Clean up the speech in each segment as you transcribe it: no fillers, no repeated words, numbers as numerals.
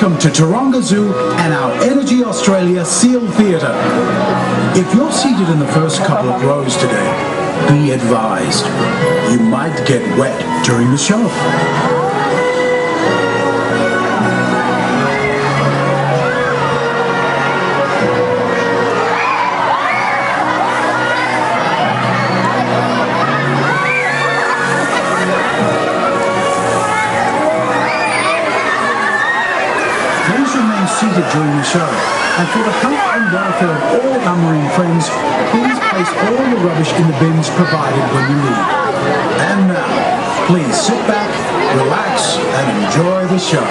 Welcome to Taronga Zoo and our Energy Australia Seal Theatre. If you're seated in the first couple of rows today, be advised, you might get wet during the show. Seated during the show, and for the health and welfare of all our marine friends, please place all the rubbish in the bins provided when you leave. And now, please sit back, relax, and enjoy the show.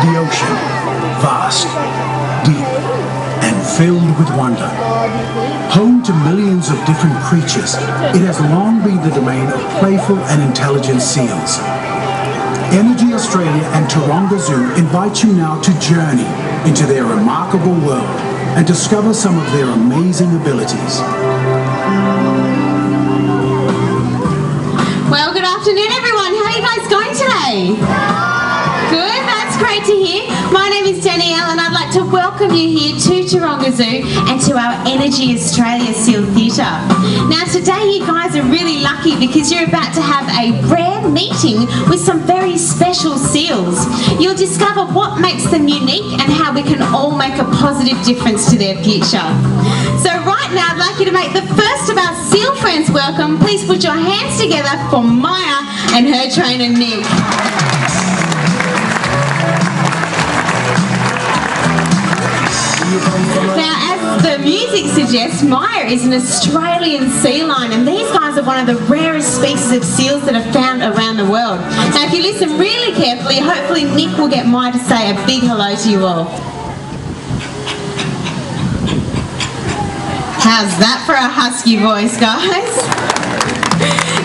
The ocean, vast, deep, and filled with wonder. Home to millions of different creatures, it has long been the domain of playful and intelligent seals. Energy Australia and Taronga Zoo invite you now to journey into their remarkable world and discover some of their amazing abilities. Well, good afternoon everyone. How are you guys going today? Good, that's great to hear. My name is Danielle and I'd like to welcome you here to Taronga Zoo and to our Energy Australia Seal Theatre. Now today you guys are really lucky because you're about to have a rare meeting with some very special seals. You'll discover what makes them unique and how we can all make a positive difference to their future. So right now I'd like you to make the first of our seal friends welcome. Please put your hands together for Maya and her trainer Nick. Now, as the music suggests, Maya is an Australian sea lion, and these guys are one of the rarest species of seals that are found around the world. Now, if you listen really carefully, hopefully Nick will get Maya to say a big hello to you all. How's that for a husky voice, guys?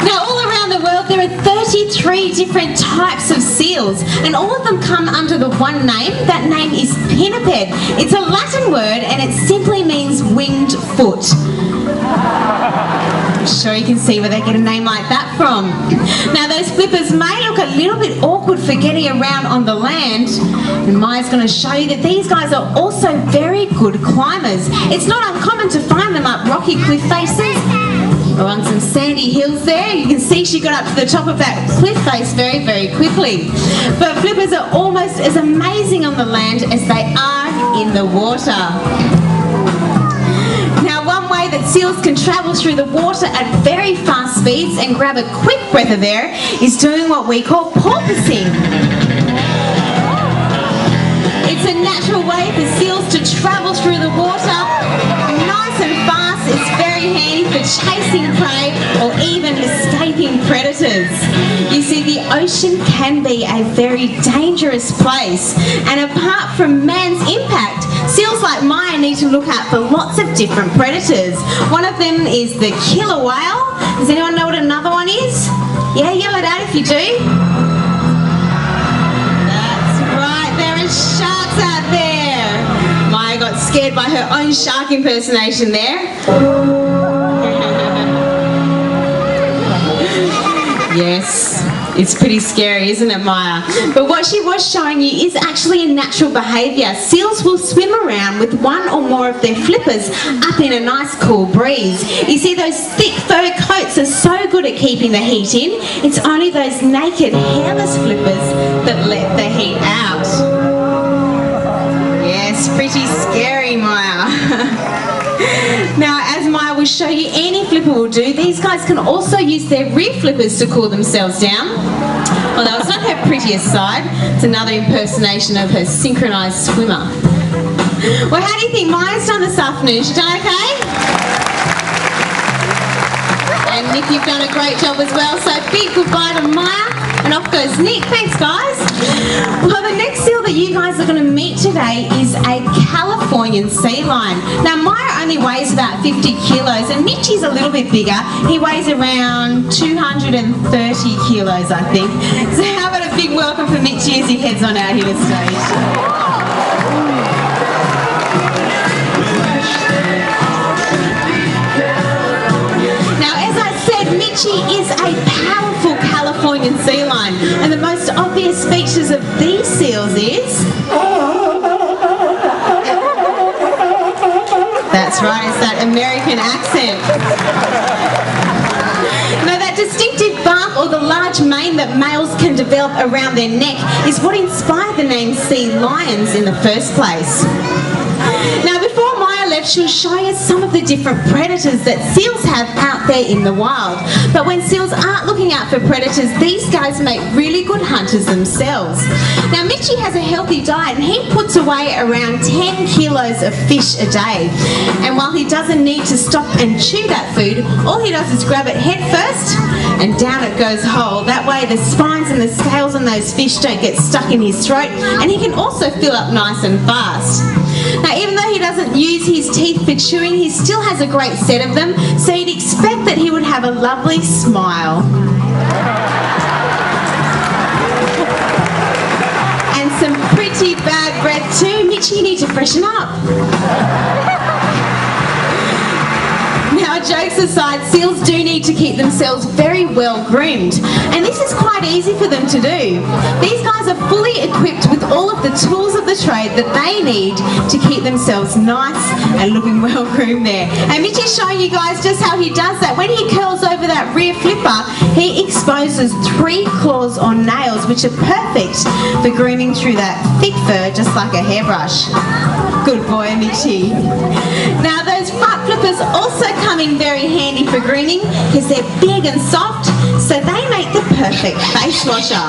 Now, all around the world, there are 33 different types of seals, and all of them come under the one name. That name is pinniped. It's a Latin word, and it simply means winged foot. I'm sure you can see where they get a name like that from. Now, those flippers may look a little bit awkward for getting around on the land, and Maya's going to show you that these guys are also very good climbers. It's not uncommon to find them up rocky cliff faces or on some sandy hills there. You can see she got up to the top of that cliff face very, very quickly. But flippers are almost as amazing on the land as they are in the water. Now, one way that seals can travel through the water at very fast speeds and grab a quick breath of air is doing what we call porpoising. It's a natural way for seals to travel through the water nice and fast. It's very handy for chasing prey or even escaping predators. You see, the ocean can be a very dangerous place, and apart from man's impact, seals like Maya need to look out for lots of different predators. One of them is the killer whale. Does anyone know what another one is? Yeah, yell it out if you do. That's right, there are sharks out there. Maya got scared by her own shark impersonation there. Yes, it's pretty scary, isn't it, Maya? But what she was showing you is actually a natural behaviour. Seals will swim around with one or more of their flippers up in a nice cool breeze. You see, those thick fur coats are so good at keeping the heat in. It's only those naked, hairless flippers that let the heat out. Yes, pretty scary, Maya. Now, as Maya will show you, any flipper will do. These guys can also use their rear flippers to cool themselves down. Although it's not her prettiest side, it's another impersonation of her synchronised swimmer. Well, how do you think Maya's done this afternoon? She done okay? And Nick, you've done a great job as well. So big goodbye to Maya. And off goes Nick. Thanks, guys. Well, the next seal that you guys are going to meet today is a Californian sea lion. Now, Maya only weighs about 50 kilos, and Mitchie's a little bit bigger. He weighs around 230 kilos, I think. So how about a big welcome for Mitchie as he heads on out here to stage. Mitchie is a powerful Californian sea lion, and the most obvious features of these seals is... That's right, it's that American accent. Now, that distinctive bark or the large mane that males can develop around their neck is what inspired the name sea lions in the first place. Now, before Maya left, she'll show you some of the different predators that seals have out there in the wild. But when seals aren't looking out for predators, these guys make really good hunters themselves. Now, Mitchie has a healthy diet, and he puts away around 10 kilos of fish a day. And while he doesn't need to stop and chew that food, all he does is grab it head first, and down it goes whole. That way the spines and the scales on those fish don't get stuck in his throat, and he can also fill up nice and fast. Now, even though he doesn't use his teeth for chewing, he still has a great set of them, so you'd expect that he would have a lovely smile. And some pretty bad breath too. Mitchie, you need to freshen up. Now, jokes aside, seals do need to keep themselves very well groomed, and this is quite easy for them to do. These guys are fully equipped with all of the tools of the trade that they need to keep themselves nice and looking well groomed there. And Mitchie's showing you guys just how he does that. When he curls over that rear flipper, he exposes 3 claws or nails, which are perfect for grooming through that thick fur, just like a hairbrush. Good boy, Mitchie. Now, those front flippers also come in very handy for grooming because they're big and soft, so they make the perfect face washer.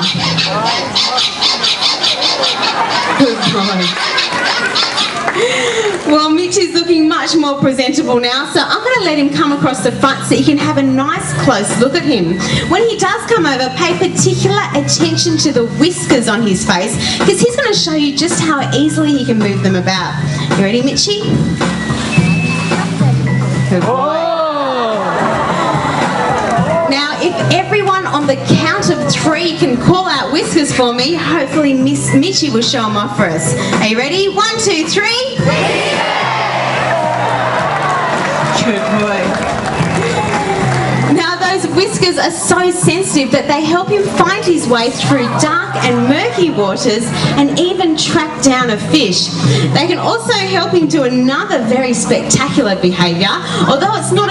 Good boy. Well, Mitch is looking much more presentable now, so I'm going to let him come across the front so you can have a nice close look at him. When he does come over, pay particular attention to the whiskers on his face, because he's going to show you just how easily he can move them about. You ready, Mitchie? Good boy. Now, if everyone on the count of 3 can call out whiskers for me, hopefully Miss Mitchie will show them off for us. Are you ready? 1, 2, 3. Good boy. Now, those whiskers are so sensitive that they help him find his way through dark and murky waters and even track down a fish. They can also help him do another very spectacular behaviour, although it's not